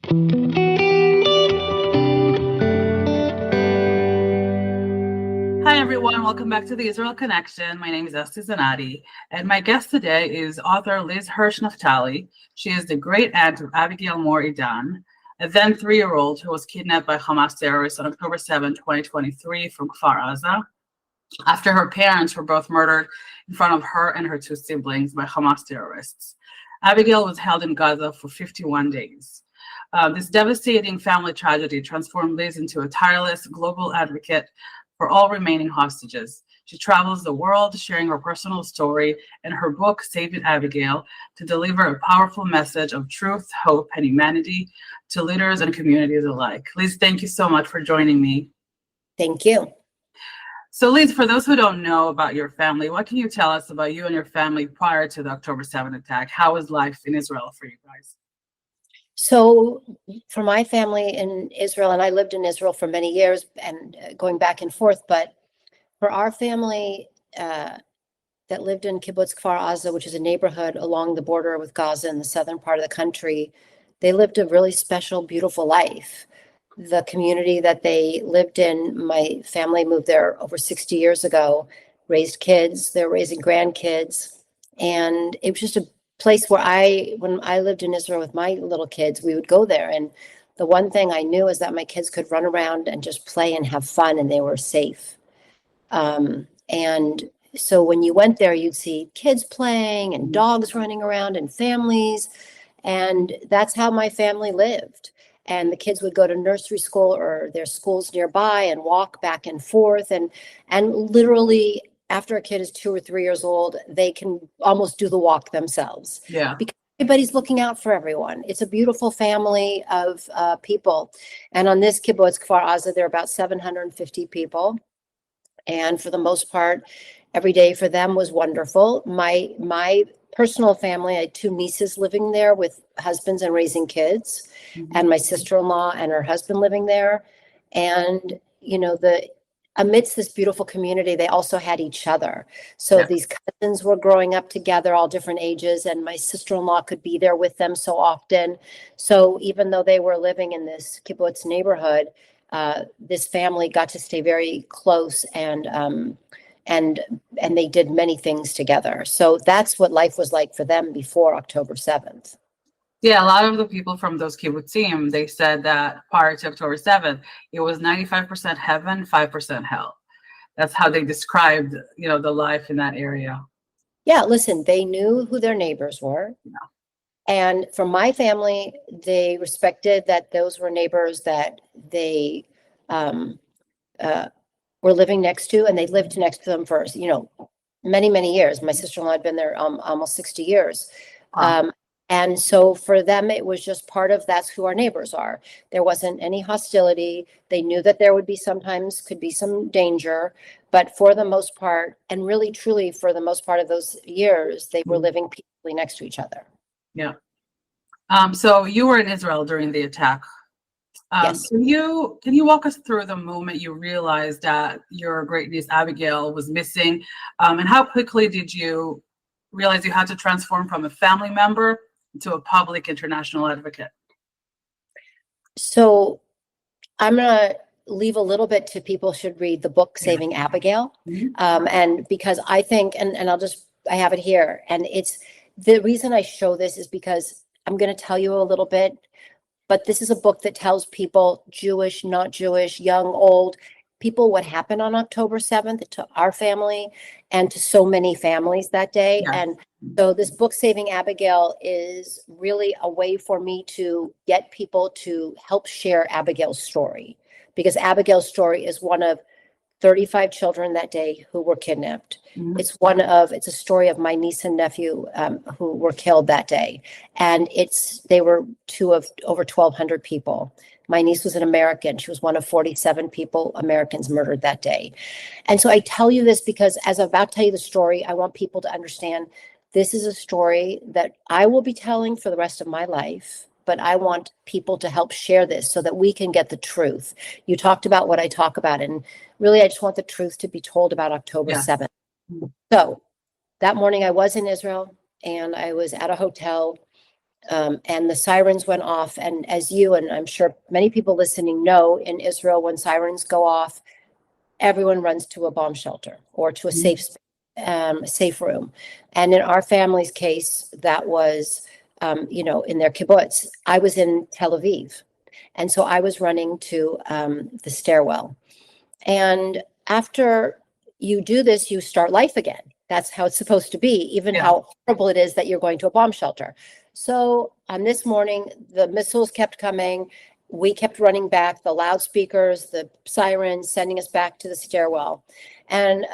Hi, everyone. Welcome back to the Israel Connection. My name is Esti Zenati, and my guest today is author Liz Hirsh Naftali. She is the great aunt of Abigail Mor Idan, a then 3-year-old who was kidnapped by Hamas terrorists on October 7, 2023 from Kfar Aza, after her parents were both murdered in front of her and her 2 siblings by Hamas terrorists. Abigail was held in Gaza for 51 days. This devastating family tragedy transformed Liz into a tireless global advocate for all remaining hostages. She travels the world sharing her personal story and her book, Saving Abigail, to deliver a powerful message of truth, hope, and humanity to leaders and communities alike. Liz, thank you so much for joining me. Thank you. So Liz, for those who don't know about your family, what can you tell us about you and your family prior to the October 7th attack? How was life in Israel for you guys? So for my family in Israel, and I lived in Israel for many years and going back and forth, but for our family that lived in Kibbutz Kfar Aza, which is a neighborhood along the border with Gaza in the southern part of the country, they lived a really special, beautiful life. The community that they lived in, my family moved there over 60 years ago, raised kids, they're raising grandkids, and it was just a place where when I lived in Israel with my little kids, we would go there. And the one thing I knew is that my kids could run around and just play and have fun, and they were safe. And so when you went there, you'd see kids playing and dogs running around and families. And that's how my family lived. And the kids would go to nursery school or their schools nearby and walk back and forth. And literally, after a kid is 2 or 3 years old, they can almost do the walk themselves. Yeah. Because everybody's looking out for everyone. It's a beautiful family of people. And on this kibbutz, Kfar Aza, there are about 750 people. And for the most part, every day for them was wonderful. My personal family, I had 2 nieces living there with husbands and raising kids, and my sister-in-law and her husband living there. And, amidst this beautiful community, they also had each other. So these cousins were growing up together, all different ages, and my sister-in-law could be there with them so often. So even though they were living in this kibbutz neighborhood, this family got to stay very close, and they did many things together. So that's what life was like for them before October 7th. Yeah, a lot of the people from those kibbutzim, they said that prior to October 7th, it was 95% heaven, 5% hell. That's how they described, the life in that area. Yeah, listen, they knew who their neighbors were. Yeah. And for my family, they respected that those were neighbors that they were living next to, and they lived next to them for, many, many years. My sister-in-law had been there almost 60 years. Wow. And so for them, it was just part of that's who our neighbors are. There wasn't any hostility. They knew that there would be could be some danger, but for the most part, and really truly for the most part of those years, they were living peacefully next to each other. Yeah. So you were in Israel during the attack. Yes. Can you walk us through the moment you realized that your great niece Abigail was missing, and how quickly did you realize you had to transform from a family member to a public international advocate? So I'm going to leave a little bit to people should read the book, Saving Abigail. And because I think, and I have it here. And it's the reason I show this is because I'm going to tell you a little bit, but this is a book that tells people, Jewish, not Jewish, young, old, people what happened on October 7th to our family and to so many families that day. Yeah. And so this book, Saving Abigail, is really a way for me to get people to help share Abigail's story, because Abigail's story is one of 35 children that day who were kidnapped. It's a story of my niece and nephew who were killed that day. And they were 2 of over 1,200 people. My niece was an American. She was one of 47 Americans murdered that day. And so I tell you this because as I'm about to tell you the story, I want people to understand this is a story that I will be telling for the rest of my life, but I want people to help share this so that we can get the truth. You talked about what I talk about, and really I just want the truth to be told about October 7th. So that morning I was in Israel and I was at a hotel And the sirens went off. And as you and I'm sure many people listening know, in Israel, when sirens go off, everyone runs to a bomb shelter or to a safe room. And in our family's case, that was, in their kibbutz. I was in Tel Aviv. And so I was running to the stairwell. And after you do this, you start life again. That's how it's supposed to be, even how horrible it is that you're going to a bomb shelter. So on this morning, the missiles kept coming. We kept running back, the loudspeakers, the sirens, sending us back to the stairwell. And,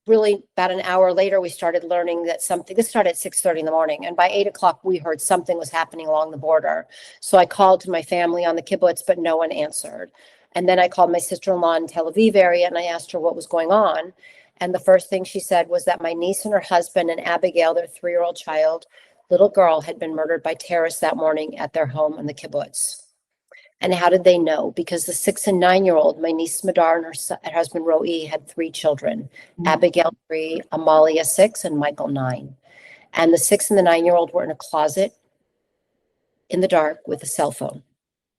really about an hour later, we started learning that this started at 6:30 in the morning. And by 8 o'clock, we heard something was happening along the border. So I called to my family on the kibbutz, but no one answered. And then I called my sister-in-law in Tel Aviv area and I asked her what was going on. And the first thing she said was that my niece and her husband and Abigail, their 3-year-old child, little girl, had been murdered by terrorists that morning at their home in the kibbutz. And how did they know? Because the 6 and 9-year-old, my niece Madar and her husband Roe, had 3 children, Abigail 3, Amalia 6, and Michael 9. And the 6 and the 9-year-old were in a closet in the dark with a cell phone.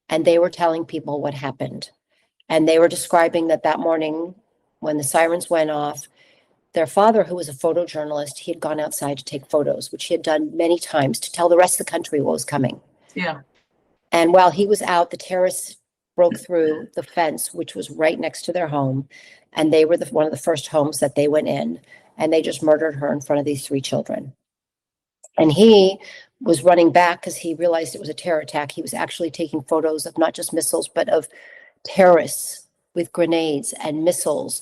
And they were telling people what happened. And they were describing that morning when the sirens went off, their father, who was a photojournalist, he had gone outside to take photos, which he had done many times to tell the rest of the country what was coming. Yeah. And while he was out, the terrorists broke through the fence, which was right next to their home. And they were one of the first homes that they went in. And they just murdered her in front of these 3 children. And he was running back because he realized it was a terror attack. He was actually taking photos of not just missiles, but of terrorists with grenades and missiles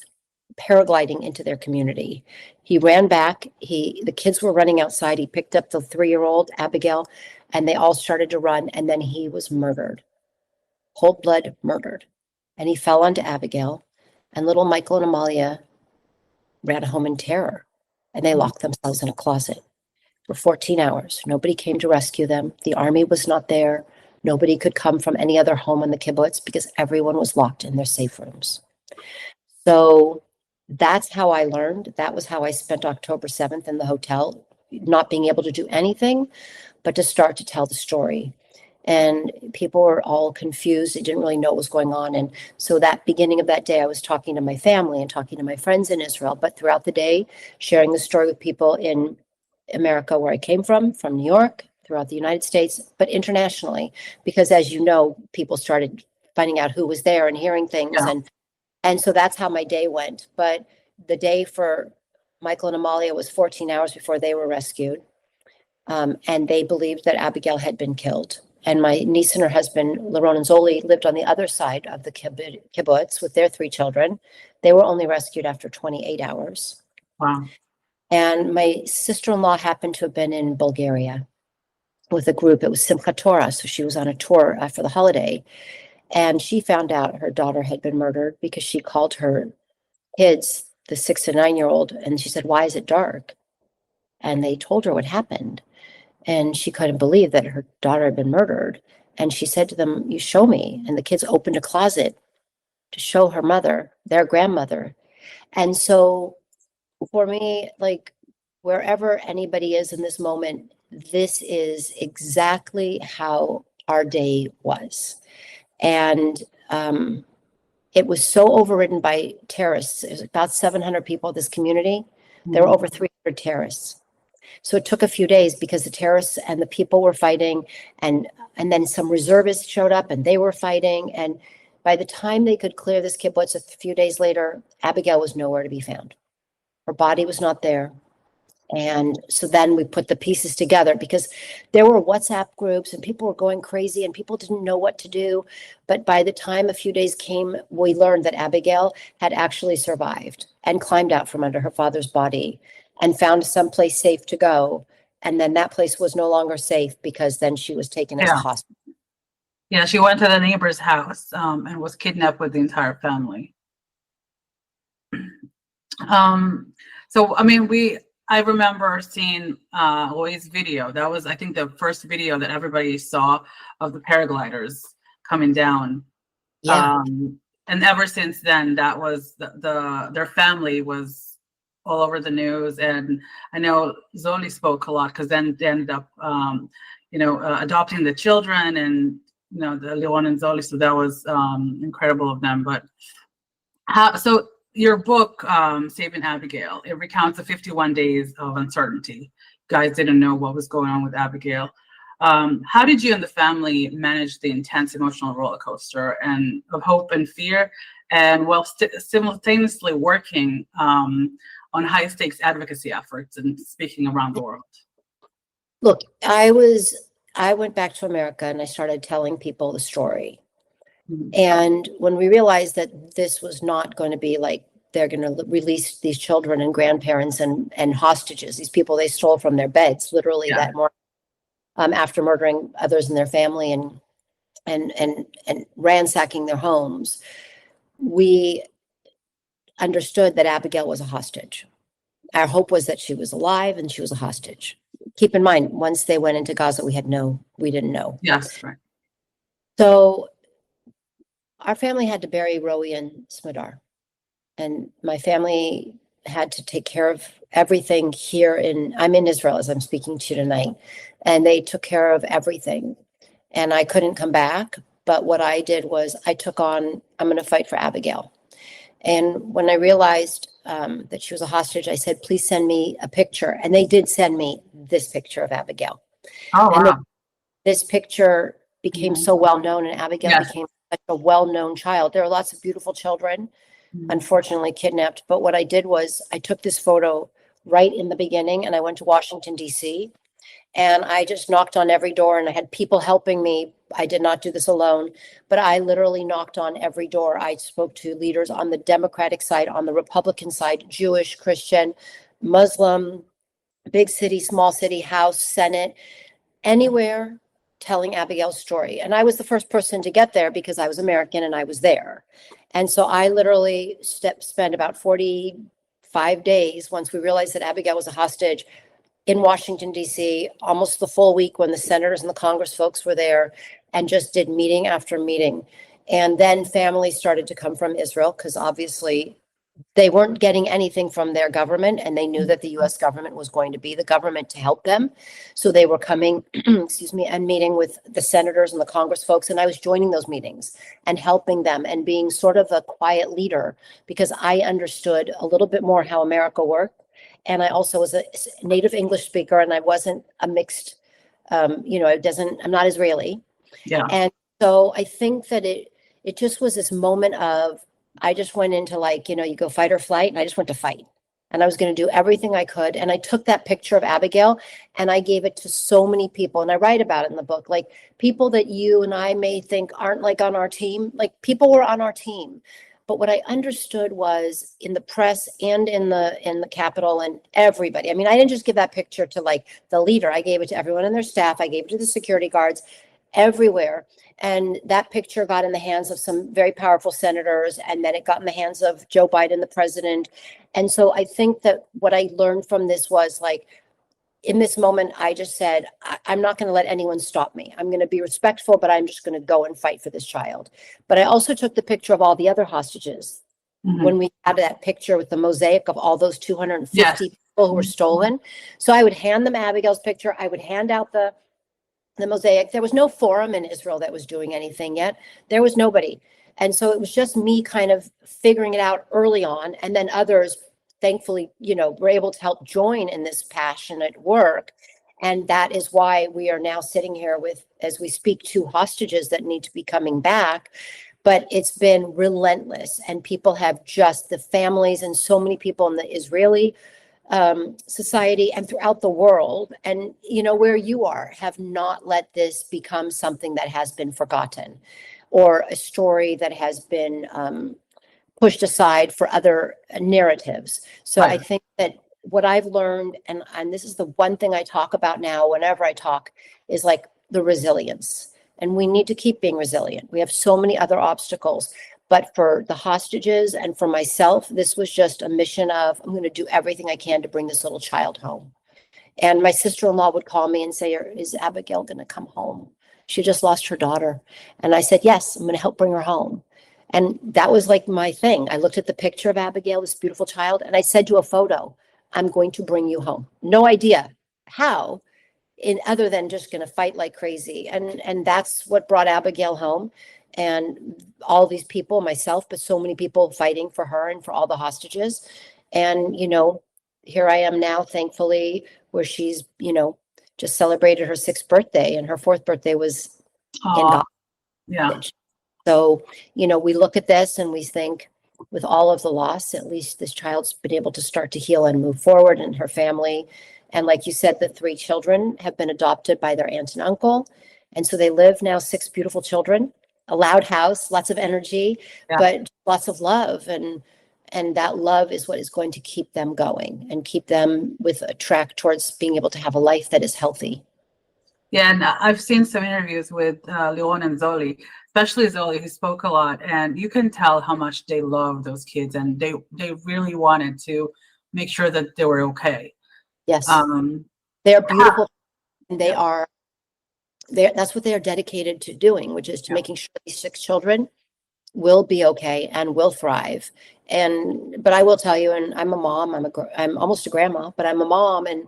paragliding into their community. He ran back. The kids were running outside. He picked up the 3-year-old Abigail, and they all started to run. And then he was murdered, cold blood murdered. And he fell onto Abigail, and little Michael and Amalia ran home in terror, and they locked themselves in a closet for 14 hours. Nobody came to rescue them. The army was not there. Nobody could come from any other home in the kibbutz because everyone was locked in their safe rooms. So that's how I learned. That was how I spent October 7th in the hotel, not being able to do anything, but to start to tell the story. And people were all confused. They didn't really know what was going on. And so that beginning of that day, I was talking to my family and talking to my friends in Israel, but throughout the day, sharing the story with people in America, where I came from New York, throughout the United States, but internationally, because as you know, people started finding out who was there and hearing things. Yeah. And so that's how my day went. But the day for Michael and Amalia was 14 hours before they were rescued. And they believed that Abigail had been killed. And my niece and her husband, Laron and Zoli, lived on the other side of the kibbutz with their 3 children. They were only rescued after 28 hours. Wow. And my sister-in-law happened to have been in Bulgaria with a group. It was Simchat Torah, so she was on a tour for the holiday. And she found out her daughter had been murdered because she called her kids, the 6 and 9-year-old, and she said, "Why is it dark?" And they told her what happened. And she couldn't believe that her daughter had been murdered. And she said to them, "You show me." And the kids opened a closet to show her mother, their grandmother. And so for me, like, wherever anybody is in this moment, this is exactly how our day was. And it was so overridden by terrorists. It was about 700 people in this community. There were over 300 terrorists. So it took a few days because the terrorists and the people were fighting, and then some reservists showed up and they were fighting. And by the time they could clear this kibbutz a few days later, Abigail was nowhere to be found. Her body was not there. And so then we put the pieces together because there were WhatsApp groups and people were going crazy and people didn't know what to do. But by the time a few days came, we learned that Abigail had actually survived and climbed out from under her father's body and found someplace safe to go. And then that place was no longer safe because then she was taken as a hostage. Yeah, she went to the neighbor's house and was kidnapped with the entire family. So, I mean, I remember seeing Loi's video. That was, I think, the first video that everybody saw of the paragliders coming down. Yeah. And ever since then, that was their family was all over the news. And I know Zoli spoke a lot because then they ended up, adopting the children and, the Leon and Zoli. So that was incredible of them. But so your book, Saving Abigail, it recounts the 51 days of uncertainty. Guys didn't know what was going on with Abigail. How did you and the family manage the intense emotional roller coaster and of hope and fear, and while simultaneously working on high stakes advocacy efforts and speaking around the world? Look, I went back to America and I started telling people the story. Mm-hmm. And when we realized that this was not going to be like they're going to release these children and grandparents and hostages, these people they stole from their beds, literally that morning, after murdering others in their family and ransacking their homes, we understood that Abigail was a hostage. Our hope was that she was alive and she was a hostage. Keep in mind, once they went into Gaza, we didn't know. Yes, right. So our family had to bury Rowie and Smadar. And my family had to take care of everything here I'm in Israel as I'm speaking to you tonight. And they took care of everything. And I couldn't come back. But what I did was I took on, I'm going to fight for Abigail. And when I realized that she was a hostage, I said, please send me a picture. And they did send me this picture of Abigail. Oh, and wow. This picture became so well known, and Abigail became such a well-known child. There are lots of beautiful children, unfortunately kidnapped. But what I did was I took this photo right in the beginning and I went to Washington, D.C. And I just knocked on every door and I had people helping me. I did not do this alone, but I literally knocked on every door. I spoke to leaders on the Democratic side, on the Republican side, Jewish, Christian, Muslim, big city, small city, House, Senate, anywhere, telling Abigail's story. And I was the first person to get there because I was American and I was there. And so I literally spent about 45 days once we realized that Abigail was a hostage in Washington, D.C., almost the full week when the senators and the Congress folks were there, and just did meeting after meeting. And then families started to come from Israel because obviously they weren't getting anything from their government, and they knew that the U.S. government was going to be the government to help them. So they were coming, and meeting with the senators and the Congress folks. And I was joining those meetings and helping them and being sort of a quiet leader because I understood a little bit more how America worked. And I also was a native English speaker, and I wasn't a mixed, I'm not Israeli. Yeah. And so I think that it just was this moment of, I just went into you go fight or flight, and I just went to fight. And I was going to do everything I could. And I took that picture of Abigail and I gave it to so many people. And I write about it in the book, like people that you and I may think aren't on our team, like people were on our team. But what I understood was in the press and in the Capitol and everybody. I mean, I didn't just give that picture to the leader. I gave it to everyone in their staff. I gave it to the security guards everywhere. And that picture got in the hands of some very powerful senators. And then it got in the hands of Joe Biden, the president. And so I think that what I learned from this was in this moment, I just said, I'm not going to let anyone stop me. I'm going to be respectful, but I'm just going to go and fight for this child. But I also took the picture of all the other hostages. When we had that picture with the mosaic of all those 250 people who were stolen. So I would hand them Abigail's picture. I would hand out the mosaic. There was no forum in Israel that was doing anything yet. There was nobody. And so it was just me kind of figuring it out early on. And then others, thankfully, were able to help join in this passionate work. And that is why we are now sitting here with, as we speak, 2 hostages that need to be coming back. But it's been relentless. And people have the families and so many people in the Israeli society and throughout the world, and where you are, have not let this become something that has been forgotten or a story that has been pushed aside for other narratives. So I think that what I've learned, and this is the one thing I talk about now whenever I talk, is the resilience. And we need to keep being resilient. We have so many other obstacles. But for the hostages and for myself, this was just a mission of, I'm going to do everything I can to bring this little child home. And my sister-in-law would call me and say, is Abigail going to come home? She just lost her daughter. And I said, yes, I'm going to help bring her home. And that was my thing. I looked at the picture of Abigail, this beautiful child, and I said to a photo, I'm going to bring you home. No idea how, in other than just going to fight like crazy. And that's what brought Abigail home, and all these people, myself, but so many people fighting for her and for all the hostages. And, here I am now, thankfully, where she's, just celebrated her 6th birthday, and her 4th birthday was in Oh, yeah. God's. So, we look at this and we think, with all of the loss, at least this child's been able to start to heal and move forward, and her family. And like you said, the 3 children have been adopted by their aunt and uncle. And so they live now, 6 beautiful children, a loud house, lots of energy, Yeah. but lots of love. And that love is what is going to keep them going and keep them with a track towards being able to have a life that is healthy. Yeah, and I've seen some interviews with Leon and Zoli, especially Zoli, who spoke a lot, and you can tell how much they love those kids, and they really wanted to make sure that they were okay. Yes, Um, they are beautiful, and yeah. that's what they are dedicated to doing, which is to Yeah. making sure these 6 children will be okay and will thrive. But I will tell you, and I'm a mom, I'm almost a grandma, but I'm a mom, and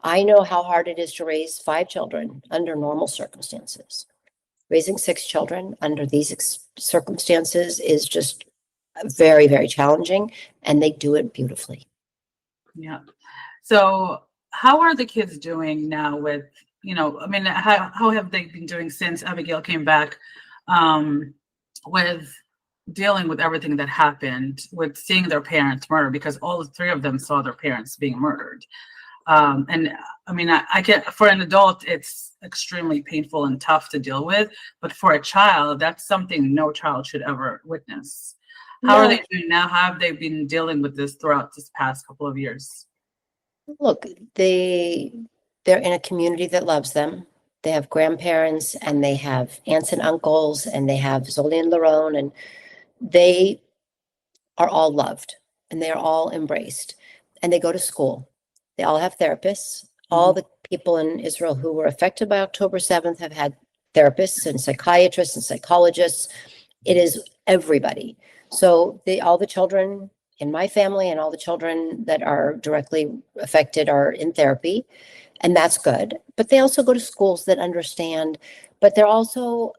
I know how hard it is to raise 5 children under normal circumstances. Raising 6 children under these circumstances is just very, very challenging, and they do it beautifully. Yeah. So how are the kids doing now with, I mean, how have they been doing since Abigail came back, with dealing with everything that happened, with seeing their parents murdered, because all 3 of them saw their parents being murdered. And I mean, I get, for an adult, it's extremely painful and tough to deal with, but for a child, that's something no child should ever witness. How are No, they doing now? How have they been dealing with this throughout this past couple of years? look, they're in a community that loves them. They have grandparents, and they have aunts and uncles, and they have Zoli and Larone, and they are all loved, and they are all embraced, and they go to school. They all have therapists. All Mhm. the people in Israel who were affected by October 7th have had therapists and psychiatrists and psychologists. It is everybody. So all the children in my family and all the children that are directly affected are in therapy, and that's good. But they also go to schools that understand, but they're also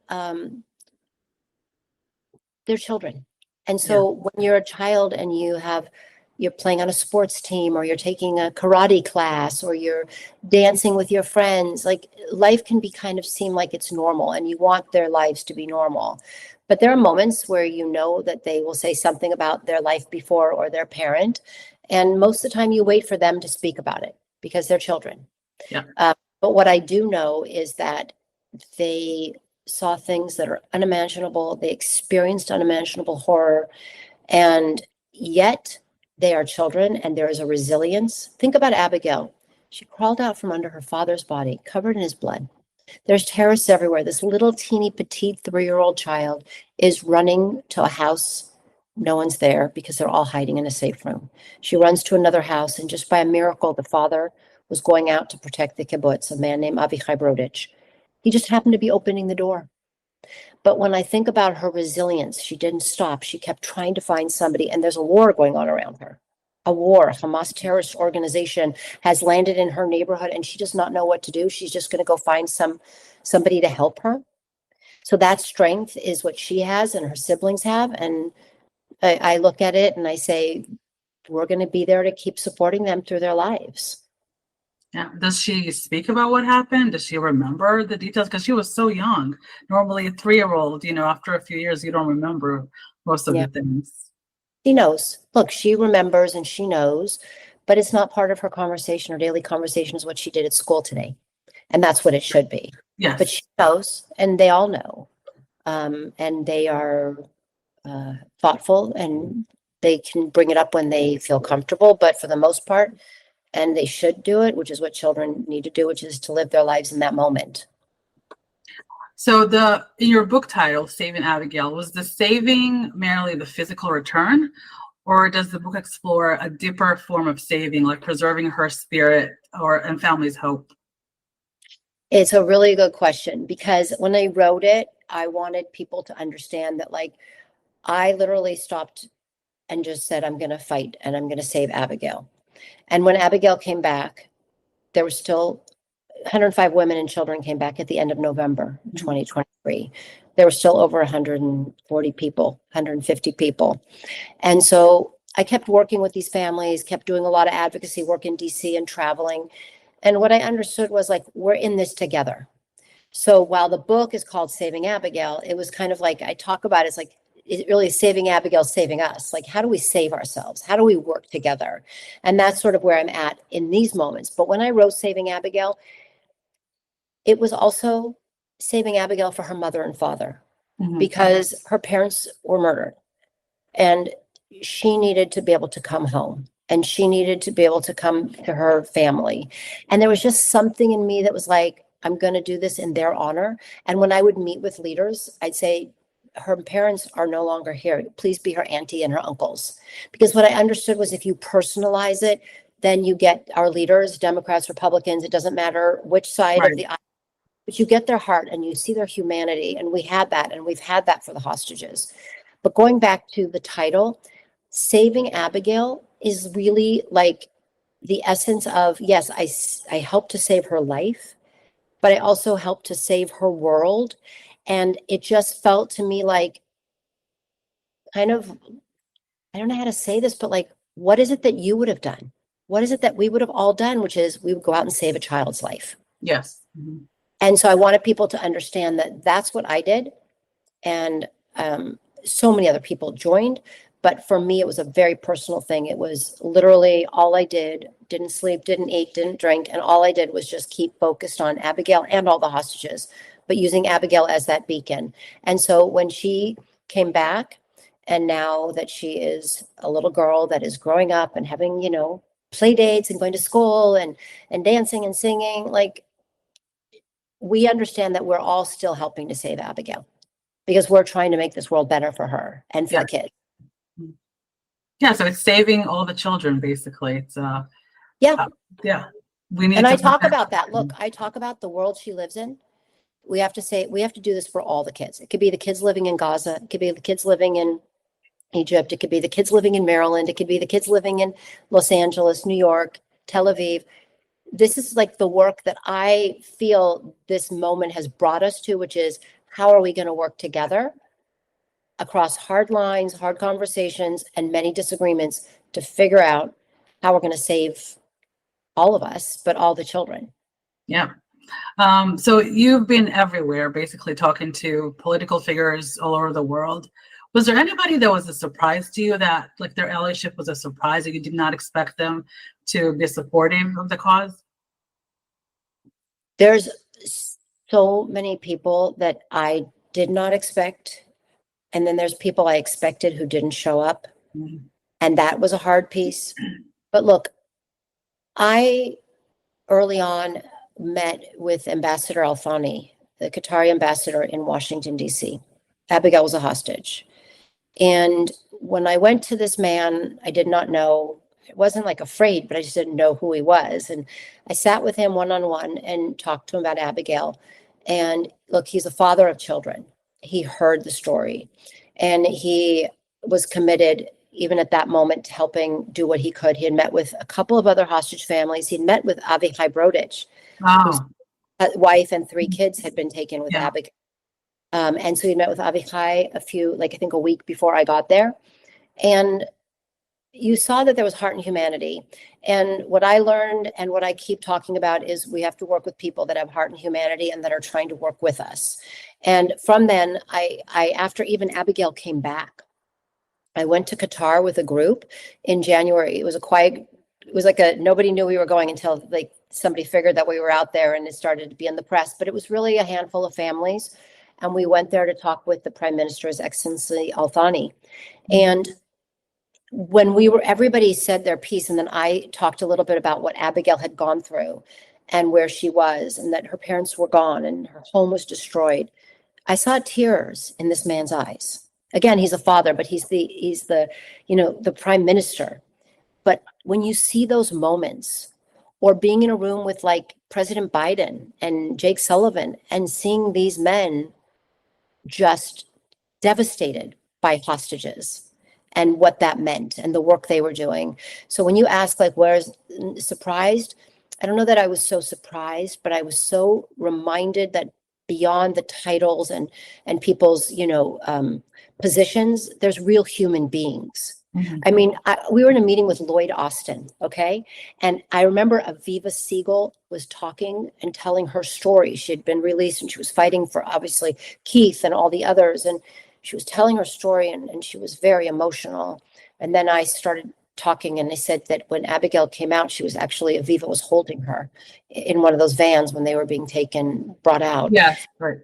they're children. And Yeah. so when you're a child and you're playing on a sports team, or you're taking a karate class, or you're dancing with your friends, like, life can be kind of seem like it's normal, and you want their lives to be normal. But there are moments where that they will say something about their life before, or their parent. And most of the time you wait for them to speak about it because they're children. Yeah. But what I do know is that they saw things that are unimaginable. They experienced unimaginable horror, and yet they are children, and there is a resilience. Think about Abigail. She crawled out from under her father's body, covered in his blood. There's terrorists everywhere. This little teeny petite 3-year-old child is running to a house. No one's there because they're all hiding in a safe room. She runs to another house, and just by a miracle, the father was going out to protect the kibbutz, a man named Avichai Brodich. He just happened to be opening the door. But when I think about her resilience, she didn't stop. She kept trying to find somebody, and there's a war going on around her. A war, a Hamas terrorist organization has landed in her neighborhood, and she does not know what to do. She's just going to go find somebody to help her. So that strength is what she has and her siblings have. And I look at it and I say, we're going to be there to keep supporting them through their lives. Yeah. Does she speak about what happened? Does she remember the details? Because she was so young. Normally, a 3-year-old, after a few years, you don't remember most of Yeah, the things. she knows. Look, she remembers and she knows, but it's not part of her conversation. Her daily conversation is what she did at school today. And that's what it should be. But Yes. she knows, and they all know. And they are thoughtful, and they can bring it up when they feel comfortable. But for the most part, and they should do it, which is what children need to do, which is to live their lives in that moment. So in your book title, Saving Abigail, was the saving merely the physical return, or does the book explore a deeper form of saving, like preserving her spirit and family's hope? It's a really good question, because when I wrote it, I wanted people to understand that, like, I literally stopped and just said, I'm going to fight and I'm going to save Abigail. And when Abigail came back, there was still 105 women and children came back at the end of November 2023. There were still over 140 people, 150 people. And so I kept working with these families, kept doing a lot of advocacy work in DC and traveling. And what I understood was like, we're in this together. So while the book is called Saving Abigail, it was kind of like, I talk about it's like, it really is saving Abigail, saving us. Like, how do we save ourselves? How do we work together? And that's sort of where I'm at in these moments. But when I wrote Saving Abigail, it was also saving Abigail for her mother and father, because her parents were murdered and she needed to be able to come home and she needed to be able to come to her family. And there was just something in me that was like, I'm going to do this in their honor. And when I would meet with leaders, I'd say, her parents are no longer here. Please be her auntie and her uncles. Because what I understood was if you personalize it, then you get our leaders, Democrats, Republicans, it doesn't matter which side of the aisle, but you get their heart and you see their humanity. And we had that, and we've had that for the hostages. But going back to the title, Saving Abigail is really like the essence of, yes, I helped to save her life, but I also helped to save her world. And it just felt to me like kind of, I don't know how to say this, but like, what is it that you would have done? What is it that we would have all done, which is we would go out and save a child's life. Yes. And so I wanted people to understand that that's what I did. And so many other people joined. But for me, it was a very personal thing. It was literally all I did, didn't sleep, didn't eat, didn't drink. And all I did was just keep focused on Abigail and all the hostages, but using Abigail as that beacon. And so when she came back, and now that she is a little girl that is growing up and having, play dates and going to school and dancing and singing, like, we understand that we're all still helping to save Abigail because we're trying to make this world better for her and for the kids. Yeah, so it's saving all the children, basically. It's we need. And I talk about that. Look, I talk about the world she lives in. We have to do this for all the kids. It could be the kids living in Gaza. It could be the kids living in Egypt. It could be the kids living in Maryland. It could be the kids living in Los Angeles, New York, Tel Aviv. This is like the work that I feel this moment has brought us to, which is how are we going to work together across hard lines, hard conversations, and many disagreements to figure out how we're going to save all of us, but all the children. Yeah. So you've been everywhere, basically talking to political figures all over the world. Was there anybody that was a surprise to you, that like their allyship was a surprise, that you did not expect them to be supportive of the cause? There's so many people that I did not expect. And then there's people I expected who didn't show up. And that was a hard piece. But look, I early on met with Ambassador Al-Thani, the Qatari ambassador in Washington, D.C. Abigail was a hostage. And when I went to this man, I did not know, I wasn't like afraid, but I just didn't know who he was. And I sat with him one-on-one and talked to him about Abigail. And look, he's a father of children. He heard the story and he was committed even at that moment to helping do what he could. He had met with a couple of other hostage families. He'd met with Avichai Brodich, whose wife and 3 kids had been taken with Abigail. And so he met with Avichai a week before I got there. And you saw that there was heart and humanity. And what I learned and what I keep talking about is we have to work with people that have heart and humanity and that are trying to work with us. And from then, I after even Abigail came back, I went to Qatar with a group in January. It was nobody knew we were going until like somebody figured that we were out there and it started to be in the press. But it was really a handful of families. And we went there to talk with the Prime Minister, His Excellency Al-Thani. And when everybody said their piece, and then I talked a little bit about what Abigail had gone through and where she was, and that her parents were gone and her home was destroyed. I saw tears in this man's eyes. Again, he's a father, but he's the Prime Minister. But when you see those moments, or being in a room with like President Biden and Jake Sullivan and seeing these men just devastated by hostages and what that meant and the work they were doing. So when you ask like, where's surprised, I don't know that I was so surprised, but I was so reminded that beyond the titles and people's, positions, there's real human beings. Mhm. I mean, we were in a meeting with Lloyd Austin, okay? And I remember Aviva Siegel was talking and telling her story. She had been released and she was fighting for, obviously, Keith and all the others. And she was telling her story and she was very emotional. And then I started talking and they said that when Abigail came out, she was actually, Aviva was holding her in one of those vans when they were being brought out. Yes, right.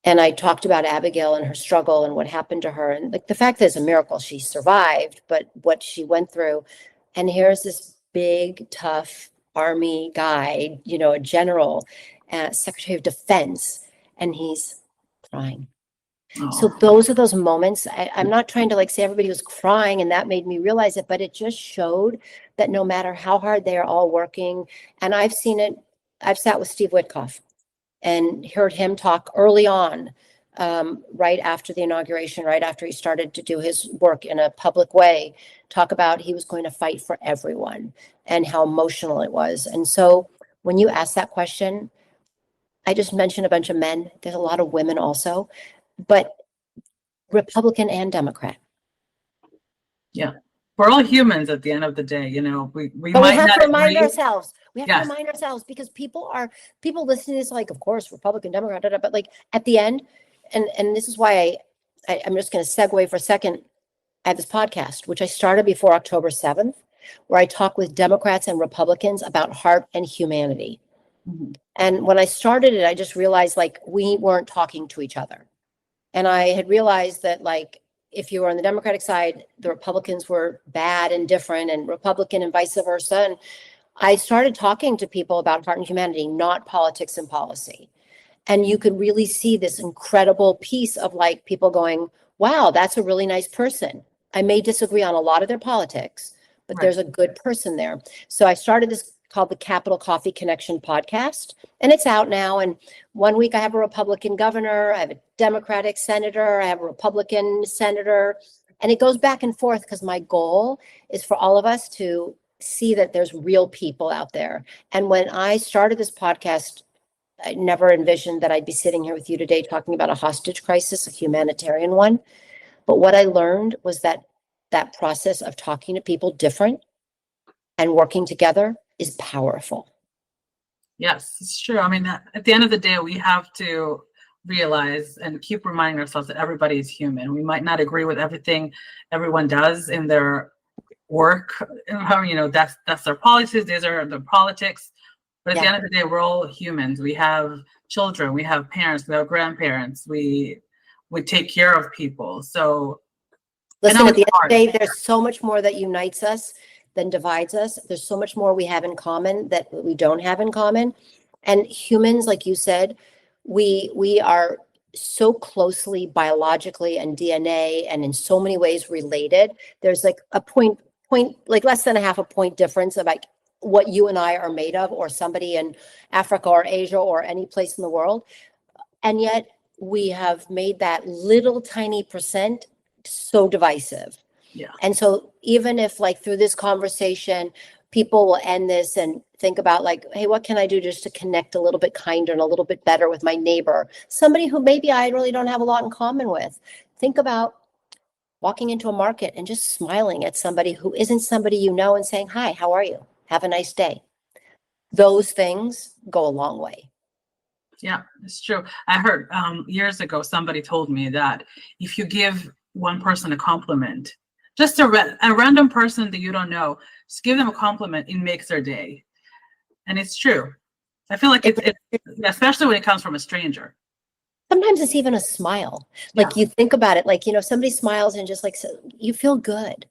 And I talked about Abigail and her struggle and what happened to her. And like the fact that it's a miracle she survived, but what she went through. And here's this big, tough army guy, a general, Secretary of Defense, and he's crying. So Oh, those are those moments. I'm not trying to like say everybody was crying and that made me realize it, but it just showed that no matter how hard they are all working, and I've seen it, I've sat with Steve Witkoff and heard him talk early on, right after the inauguration, right after he started to do his work in a public way, talk about he was going to fight for everyone and how emotional it was. And so when you ask that question, I just mentioned a bunch of men. There's a lot of women also, but Republican and Democrat. yeah. We're all humans at the end of the day, we But we might have not to remind agree. ourselves. We have to Yes. remind ourselves because people listening to this like, of course, Republican, Democrat, but like at the end, and this is why I'm just going to segue for a second. I have this podcast, which I started before October 7th, where I talk with Democrats and Republicans about heart and humanity. Mhm. And when I started it, I just realized like we weren't talking to each other. And I had realized that like if you were on the Democratic side, the Republicans were bad and different and Republican and vice versa. And I started talking to people about heart and humanity, not politics and policy. And you could really see this incredible piece of like people going, wow, that's a really nice person. I may disagree on a lot of their politics, but Right. there's a good person there. So I started this called the Capital Coffee Connection podcast, and it's out now. And one week I have a Republican governor, I have a Democratic senator, I have a Republican senator, and it goes back and forth because my goal is for all of us to see that there's real people out there. And when I started this podcast, I never envisioned that I'd be sitting here with you today talking about a hostage crisis, a humanitarian one. But what I learned was that process of talking to people different and working together is powerful. Yes, it's true. I mean, at the end of the day, we have to realize and keep reminding ourselves that everybody is human. We might not agree with everything everyone does in their work. That's their policies. These are the politics. But at the end of the day, we're all humans. We have children. We have parents. We have grandparents. We take care of people. So listen, at the end of the day, there's so much more that unites us than divides us. There's so much more we have in common that we don't have in common. And humans, like you said, we are so closely biologically and DNA and in so many ways related. There's like a point, like less than a half a point difference about what you and I are made of, or somebody in Africa or Asia or any place in the world. And yet we have made that little tiny percent so divisive. Yeah. And so even if like through this conversation, people will end this and think about like, hey, what can I do just to connect a little bit kinder and a little bit better with my neighbor? Somebody who maybe I really don't have a lot in common with. Think about walking into a market and just smiling at somebody who isn't somebody you know and saying, hi, how are you? Have a nice day. Those things go a long way. Yeah, it's true. I heard years ago, somebody told me that if you give one person a compliment, just a random person that you don't know, just give them a compliment, it makes their day. And it's true. I feel like it's especially when it comes from a stranger. Sometimes it's even a smile. Like you think about it, like, somebody smiles and just like, so you feel good.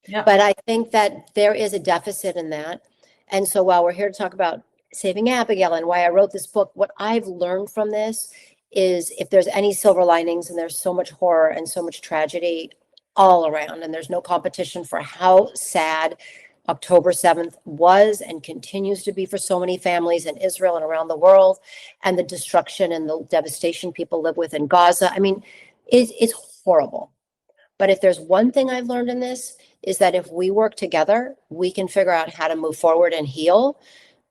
Yeah. But I think that there is a deficit in that. And so while we're here to talk about saving Abigail and why I wrote this book, what I've learned from this is if there's any silver linings, and there's so much horror and so much tragedy all around, and there's no competition for how sad October 7th was and continues to be for so many families in Israel and around the world, and the destruction and the devastation people live with in Gaza. I mean, it's horrible. But if there's one thing I've learned in this, is that if we work together, we can figure out how to move forward and heal.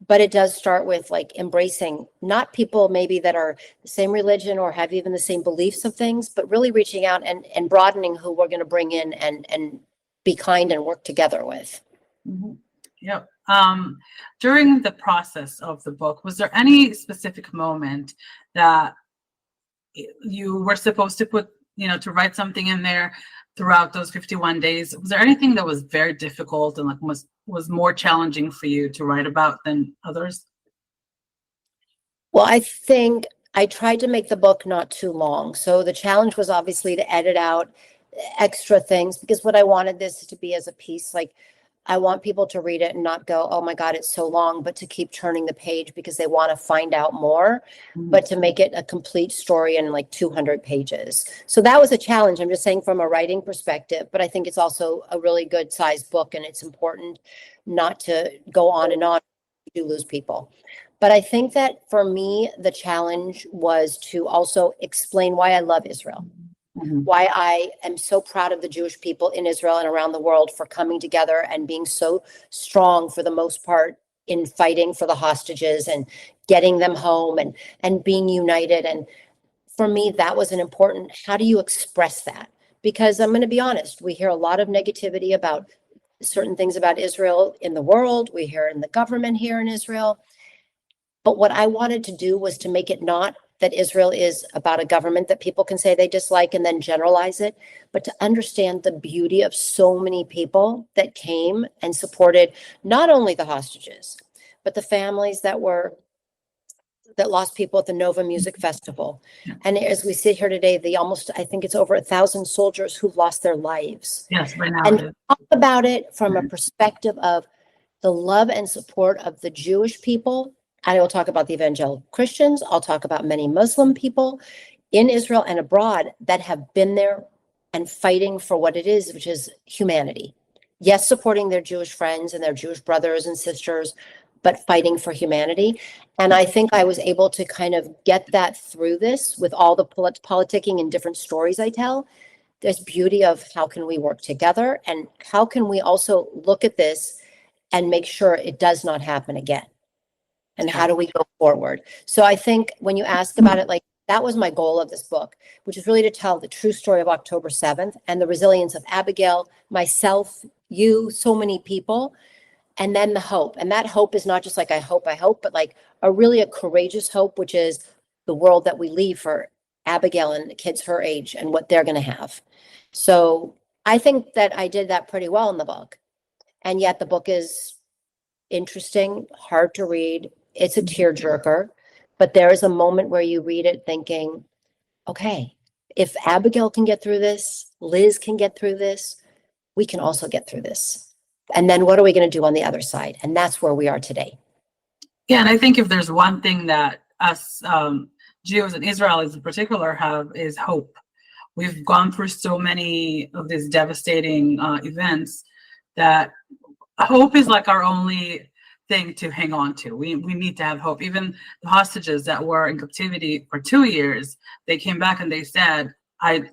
But it does start with like embracing not people maybe that are the same religion or have even the same beliefs of things, but really reaching out and broadening who we're going to bring in and be kind and work together with. Mhm. Yep. During the process of the book, was there any specific moment that you were supposed to put, to write something in there throughout those 51 days? Was there anything that was very difficult and like was more challenging for you to write about than others? Well, I think I tried to make the book not too long. So the challenge was obviously to edit out extra things, because what I wanted this to be as a piece, like I want people to read it and not go, oh my God, it's so long, but to keep turning the page because they want to find out more, but to make it a complete story in like 200 pages. So that was a challenge. I'm just saying from a writing perspective, but I think it's also a really good sized book, and it's important not to go on and on. You do lose people. But I think that for me, the challenge was to also explain why I love Israel. Why I am so proud of the Jewish people in Israel and around the world for coming together and being so strong for the most part in fighting for the hostages and getting them home and being united. And for me, that was an important, how do you express that? Because I'm going to be honest, we hear a lot of negativity about certain things about Israel in the world. We hear in the government here in Israel. But what I wanted to do was to make it not that Israel is about a government that people can say they dislike and then generalize it, but to understand the beauty of so many people that came and supported not only the hostages, but the families that lost people at the Nova Music Festival. And as we sit here today, I think it's over 1,000 soldiers who've lost their lives. Yes, right now. And talk about it from a perspective of the love and support of the Jewish people. I will talk about the evangelical Christians. I'll talk about many Muslim people in Israel and abroad that have been there and fighting for what it is, which is humanity. Yes, supporting their Jewish friends and their Jewish brothers and sisters, but fighting for humanity. And I think I was able to kind of get that through this with all the politicking and different stories I tell. There's beauty of how can we work together, and how can we also look at this and make sure it does not happen again. And how do we go forward? So I think when you ask about it, like that was my goal of this book, which is really to tell the true story of October 7th and the resilience of Abigail, myself, you, so many people, and then the hope. And that hope is not just like I hope, but like a courageous hope, which is the world that we leave for Abigail and the kids her age and what they're going to have. So I think that I did that pretty well in the book. And yet the book is interesting, hard to read. It's a tearjerker, but there is a moment where you read it thinking, okay, if Abigail can get through this, Liz can get through this, we can also get through this. And then what are we going to do on the other side? And that's where we are today. Yeah, and I think if there's one thing that us Jews and Israelis in particular have is hope. We've gone through so many of these devastating events that hope is like our only thing to hang on to. We need to have hope. Even the hostages that were in captivity for 2 years, they came back and they said, I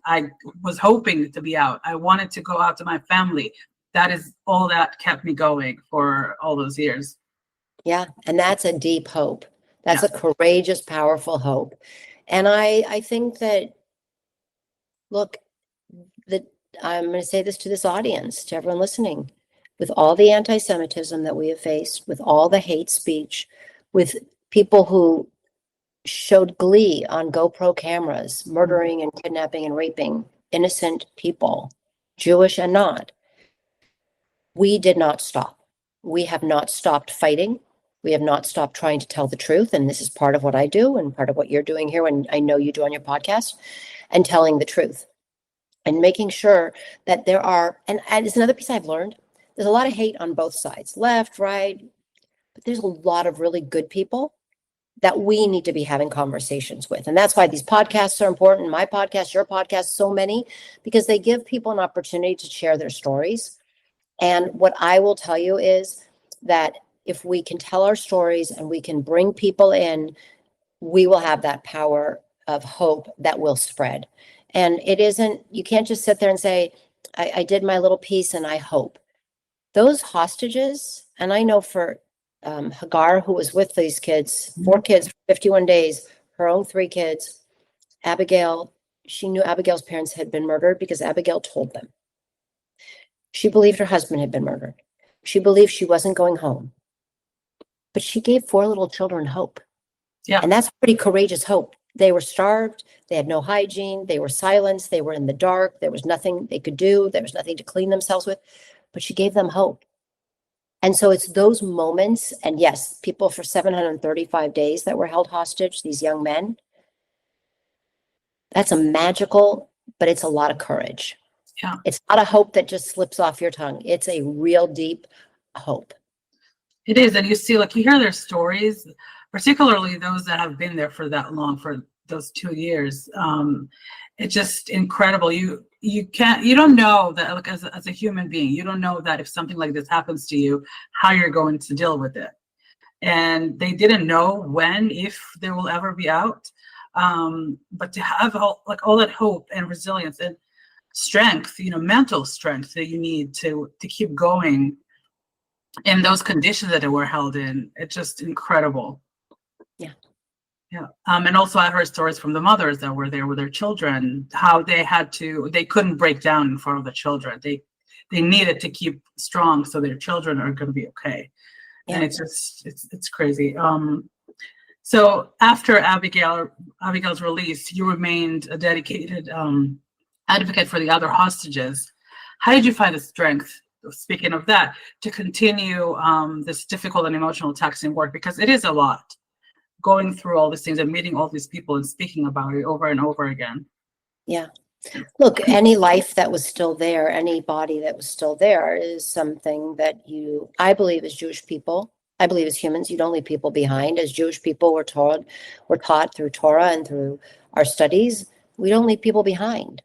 was hoping to be out. I wanted to go out to my family. That is all that kept me going for all those years. Yeah. And that's a deep hope. That's a courageous, powerful hope. And I think that, look, that I'm going to say this to this audience, to everyone listening, with all the anti-Semitism that we have faced, with all the hate speech, with people who showed glee on GoPro cameras, murdering and kidnapping and raping innocent people, Jewish and not, we did not stop. We have not stopped fighting. We have not stopped trying to tell the truth. And this is part of what I do and part of what you're doing here, and I know you do on your podcast, and telling the truth and making sure that there are, and it's another piece I've learned, there's a lot of hate on both sides, left, right, but there's a lot of really good people that we need to be having conversations with. And that's why these podcasts are important. My podcast, your podcast, so many, because they give people an opportunity to share their stories. And what I will tell you is that if we can tell our stories and we can bring people in, we will have that power of hope that will spread. And it isn't, you can't just sit there and say, I did my little piece and I hope. Those hostages, and I know for Hagar, who was with these kids, 4 kids for 51 days, her own 3 kids, Abigail, she knew Abigail's parents had been murdered because Abigail told them. She believed her husband had been murdered. She believed she wasn't going home. But she gave 4 little children hope. Yeah. And that's pretty courageous hope. They were starved. They had no hygiene. They were silenced. They were in the dark. There was nothing they could do. There was nothing to clean themselves with. But she gave them hope. And so it's those moments. And yes, people for 735 days that were held hostage, these young men, that's a magical, but it's a lot of courage. Yeah. It's not a hope that just slips off your tongue. It's a real deep hope. It is. And you see, like, you hear their stories, particularly those that have been there for that long, for those 2 years. It's just incredible. You don't know that, like, as a human being, you don't know that if something like this happens to you, how you're going to deal with it. And they didn't know when, if they will ever be out. But to have all that hope and resilience and strength, mental strength that you need to keep going in those conditions that they were held in, it's just incredible. Yeah. Yeah. And also I heard stories from the mothers that were there with their children, how they couldn't break down in front of the children. They needed to keep strong so their children are going to be okay. Yeah. And it's crazy. So after Abigail's release, you remained a dedicated advocate for the other hostages. How did you find the strength, speaking of that, to continue this difficult and emotional taxing work? Because it is a lot, going through all these things and meeting all these people and speaking about it over and over again. Yeah. Look, any life that was still there, any body that was still there is something that I believe as Jewish people, I believe as humans, you don't leave people behind. As Jewish people, we're taught through Torah and through our studies, we don't leave people behind.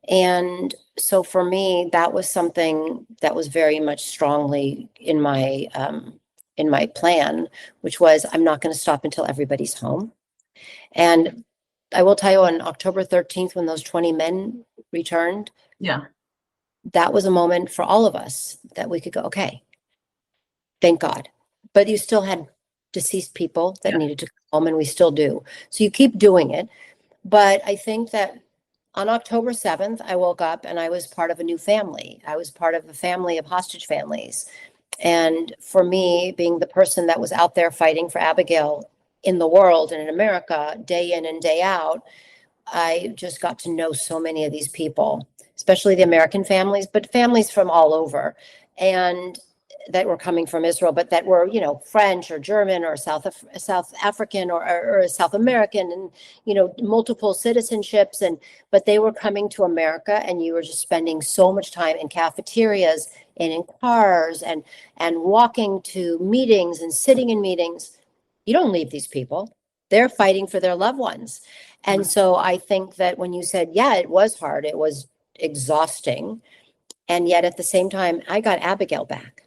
And so for me, that was something that was very much strongly in my plan, which was, I'm not going to stop until everybody's home. And I will tell you, on October 13th, when those 20 men returned, yeah, that was a moment for all of us that we could go, okay, thank God. But you still had deceased people that needed to come home, and we still do. So you keep doing it. But I think that on October 7th, I woke up and I was part of a new family. I was part of a family of hostage families. And for me, being the person that was out there fighting for Abigail in the world and in America, day in and day out, I just got to know so many of these people, especially the American families, but families from all over, and that were coming from Israel, but that were, French or German or South African or South American, and, multiple citizenships. But they were coming to America, and you were just spending so much time in cafeterias and in cars and walking to meetings and sitting in meetings. You don't leave these people. They're fighting for their loved ones. And so I think that when you said, yeah, it was hard, it was exhausting. And yet at the same time, I got Abigail back.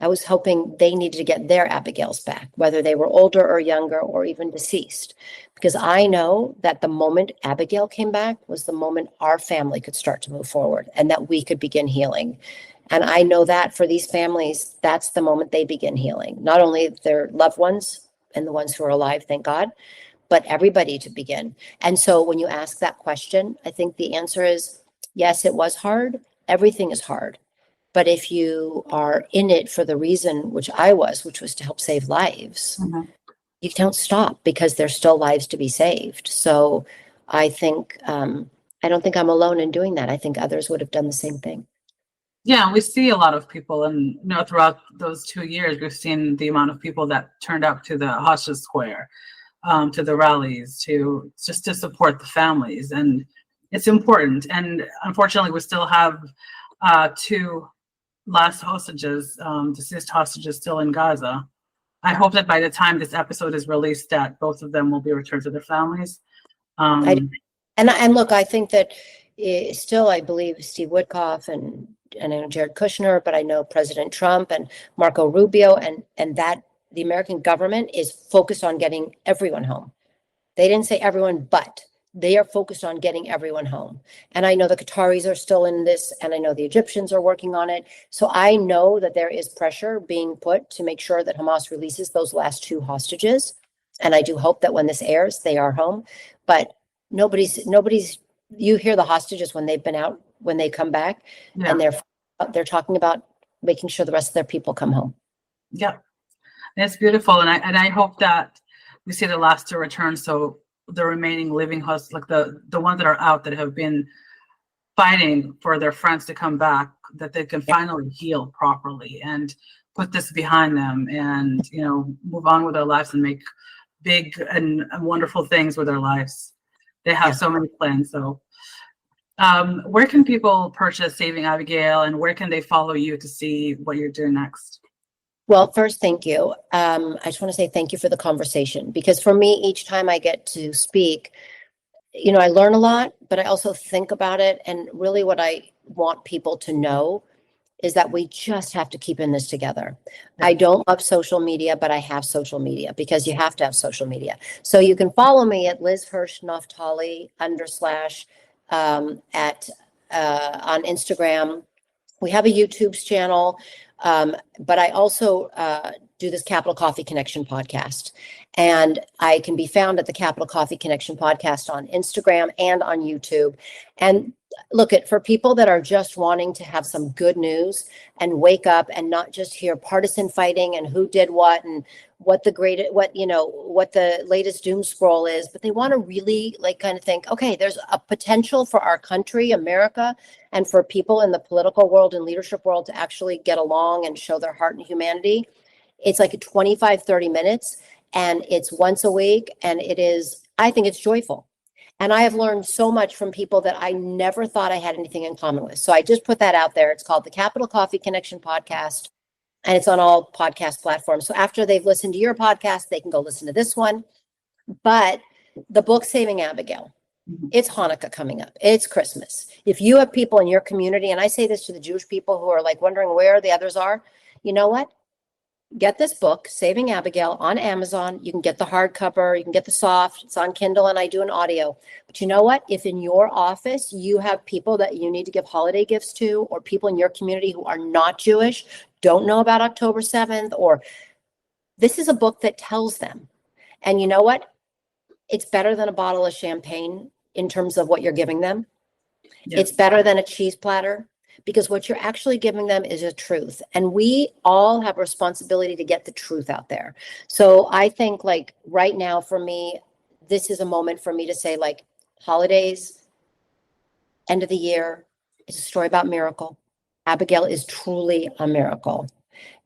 I was hoping they needed to get their Abigails back, whether they were older or younger or even deceased, because I know that the moment Abigail came back was the moment our family could start to move forward and that we could begin healing. And I know that for these families, that's the moment they begin healing, not only their loved ones and the ones who are alive, thank God, but everybody to begin. And so when you ask that question, I think the answer is, yes, it was hard. Everything is hard. But if you are in it for the reason which I was, which was to help save lives, you don't stop, because there's still lives to be saved. So I think, I don't think I'm alone in doing that. I think others would have done the same thing. Yeah, we see a lot of people, and throughout those 2 years, we've seen the amount of people that turned out to the hostage square, to the rallies, just to support the families, and it's important. And unfortunately, we still have 2 last hostages, deceased hostages, still in Gaza. I hope that by the time this episode is released, that both of them will be returned to their families. And look, I think that still, I believe Steve Witkoff and I know Jared Kushner, but I know President Trump and Marco Rubio, and that the American government is focused on getting everyone home. They didn't say everyone, but they are focused on getting everyone home. And I know the Qataris are still in this, and I know the Egyptians are working on it. So I know that there is pressure being put to make sure that Hamas releases those last 2 hostages. And I do hope that when this airs, they are home. But nobody's, you hear the hostages when they've been out, when they come back, and they're talking about making sure the rest of their people come home. Yeah, it's beautiful. And I hope that we see the last to return. So the remaining living hosts, like the ones that are out that have been fighting for their friends to come back, that they can finally heal properly and put this behind them and, move on with their lives and make big and wonderful things with their lives. They have so many plans. So where can people purchase Saving Abigail, and where can they follow you to see what you're doing next? Well, first, thank you. I just want to say thank you for the conversation, because for me, each time I get to speak, I learn a lot, but I also think about it. And really what I want people to know is that we just have to keep in this together. I don't love social media, but I have social media because you have to have social media. So you can follow me at Liz Hirsh Naftali / on Instagram. We have a YouTube channel. But I also do this Capital Coffee Connection podcast, and I can be found at the Capital Coffee Connection podcast on Instagram and on YouTube. And for people that are just wanting to have some good news and wake up and not just hear partisan fighting and who did what and what the latest doom scroll is, but they want to really kind of think, okay, there's a potential for our country, America, and for people in the political world and leadership world to actually get along and show their heart and humanity. It's like 25-30 minutes, and it's once a week, and I think it's joyful. And I have learned so much from people that I never thought I had anything in common with. So I just put that out there. It's called the Capital Coffee Connection podcast, and it's on all podcast platforms. So after they've listened to your podcast, they can go listen to this one. But the book, Saving Abigail, it's Hanukkah coming up. It's Christmas. If you have people in your community, and I say this to the Jewish people who are wondering where the others are, you know what? Get this book, Saving Abigail, on Amazon. You can get the hardcover, you can get the soft, it's on Kindle, and I do an audio. But you know what? If in your office you have people that you need to give holiday gifts to, or people in your community who are not Jewish, don't know about October 7th, or this is a book that tells them. And you know what? It's better than a bottle of champagne in terms of what you're giving them. Yeah. It's better than a cheese platter, because what you're actually giving them is a truth. And we all have a responsibility to get the truth out there. So I think right now for me, this is a moment for me to say holidays, end of the year, it's a story about miracle. Abigail is truly a miracle.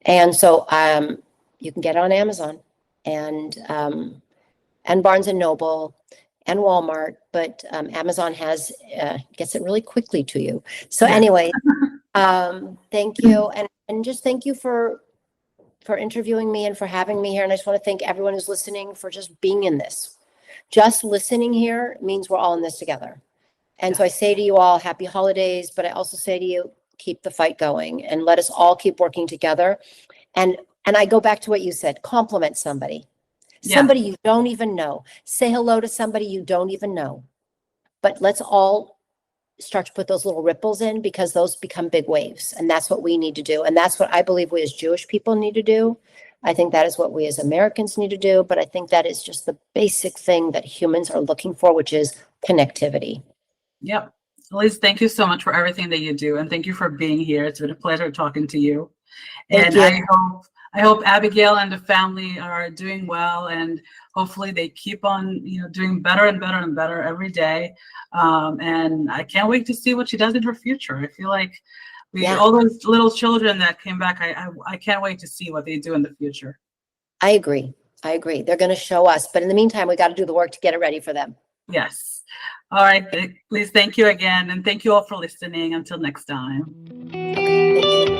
And so you can get it on Amazon and Barnes and Noble and Walmart, but Amazon gets it really quickly to you. So anyway, thank you. And just thank you for interviewing me and for having me here. And I just want to thank everyone who's listening for just being in this. Just listening here means we're all in this together. And so I say to you all, happy holidays, but I also say to you, keep the fight going and let us all keep working together. And I go back to what you said, compliment somebody. Somebody you don't even know. Say hello to somebody you don't even know. But let's all start to put those little ripples in, because those become big waves. And that's what we need to do. And that's what I believe we as Jewish people need to do. I think that is what we as Americans need to do. But I think that is just the basic thing that humans are looking for, which is connectivity. Yep. Liz, thank you so much for everything that you do. And thank you for being here. It's been a pleasure talking to you. Thank you. I hope Abigail and the family are doing well, and hopefully they keep on, doing better and better and better every day. And I can't wait to see what she does in her future. I feel like all those little children that came back, I can't wait to see what they do in the future. I agree. They're going to show us, but in the meantime, we got to do the work to get it ready for them. Yes. All right. Please, thank you again, and thank you all for listening. Until next time. Okay. Thank you.